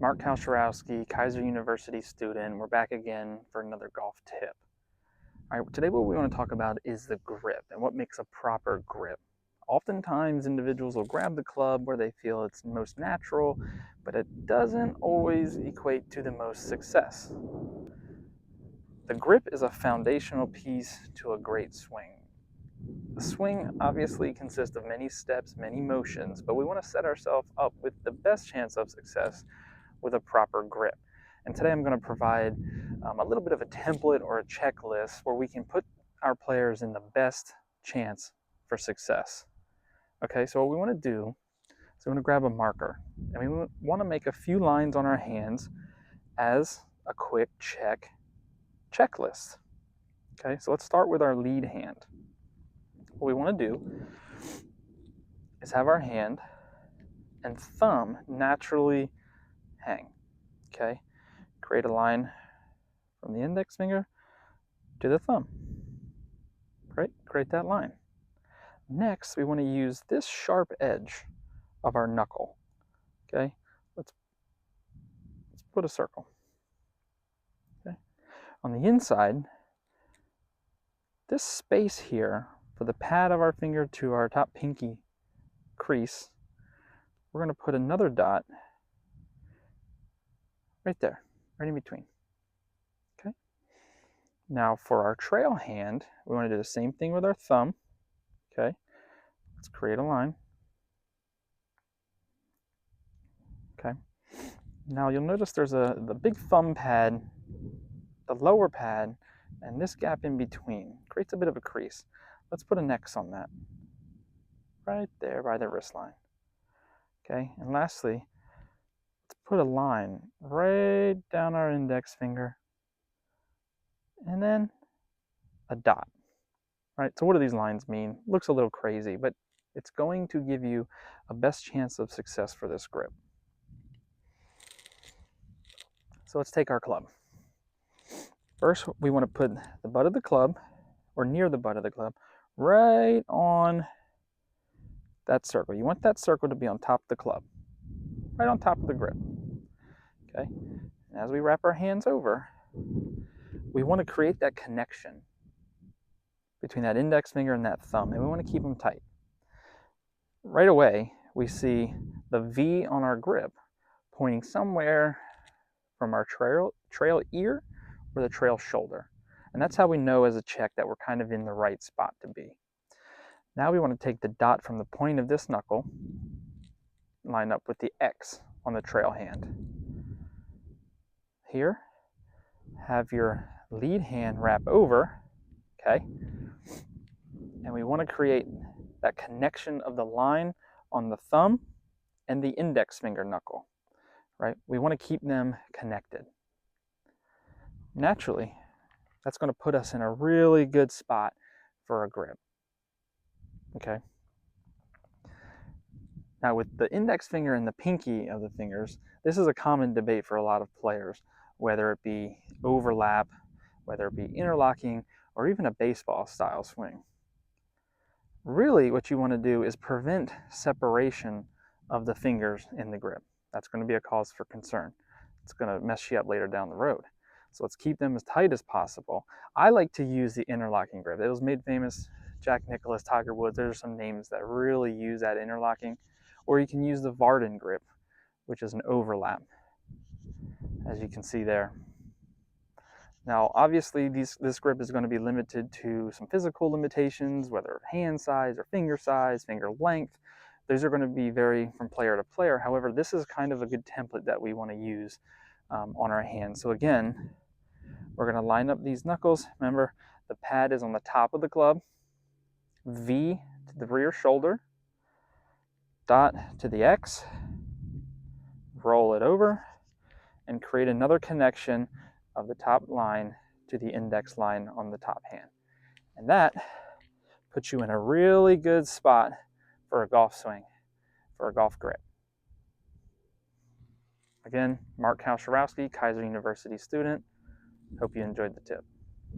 Mark Kalsharowski, Kaiser University student. We're back again for another golf tip. All right, today what we want to talk about is the grip and what makes a proper grip. Oftentimes individuals will grab the club where they feel it's most natural, but it doesn't always equate to the most success. The grip is a foundational piece to a great swing. The swing obviously consists of many steps, many motions, but we want to set ourselves up with the best chance of success with a proper grip. And today I'm going to provide a little bit of a template or a checklist where we can put our players in the best chance for success. Okay, so what we want to do is we want to grab a marker and we want to make a few lines on our hands as a quick checklist. Okay, so let's start with our lead hand. What we want to do is have our hand and thumb naturally hang. Okay, create a line from the index finger to the thumb. Right, create that line. Next, we want to use this sharp edge of our knuckle. Okay, let's put a circle. Okay, on the inside, this space here for the pad of our finger to our top pinky crease, we're going to put another dot right there, right in between. Okay. Now for our trail hand, we want to do the same thing with our thumb. Okay, let's create a line. Okay. Now you'll notice there's the big thumb pad, the lower pad, and this gap in between creates a bit of a crease. Let's put an X on that, right there by the wrist line. Okay, and lastly, let's put a line right down our index finger, and then a dot. Right, so what do these lines mean? Looks a little crazy, but it's going to give you a best chance of success for this grip. So let's take our club. First, we want to put the butt of the club, or near the butt of the club, right on that circle. You want that circle to be on top of the club, right on top of the grip. Okay, and as we wrap our hands over, we want to create that connection between that index finger and that thumb, and we want to keep them tight. Right away, we see the V on our grip pointing somewhere from our trail ear or the trail shoulder. And that's how we know as a check that we're kind of in the right spot to be. Now we want to take the dot from the point of this knuckle, line up with the X on the trail hand. Here, have your lead hand wrap over, okay? And we want to create that connection of the line on the thumb and the index finger knuckle, right? We want to keep them connected. Naturally, that's going to put us in a really good spot for a grip, okay? Now with the index finger and the pinky of the fingers, this is a common debate for a lot of players, whether it be overlap, whether it be interlocking, or even a baseball style swing. Really what you want to do is prevent separation of the fingers in the grip. That's going to be a cause for concern. It's going to mess you up later down the road. So let's keep them as tight as possible. I like to use the interlocking grip. It was made famous, Jack Nicklaus, Tiger Woods. There's some names that really use that interlocking. Or you can use the Vardon grip, which is an overlap, as you can see there. Now, obviously, this grip is going to be limited to some physical limitations, whether hand size or finger length. Those are going to be vary from player to player. However, this is kind of a good template that we want to use on our hands. So again, we're going to line up these knuckles. Remember, the pad is on the top of the club, V to the rear shoulder, dot to the X, roll it over, and create another connection of the top line to the index line on the top hand. And that puts you in a really good spot for a golf swing, for a golf grip. Again, Mark Kalsharowski, Kaiser University student. Hope you enjoyed the tip.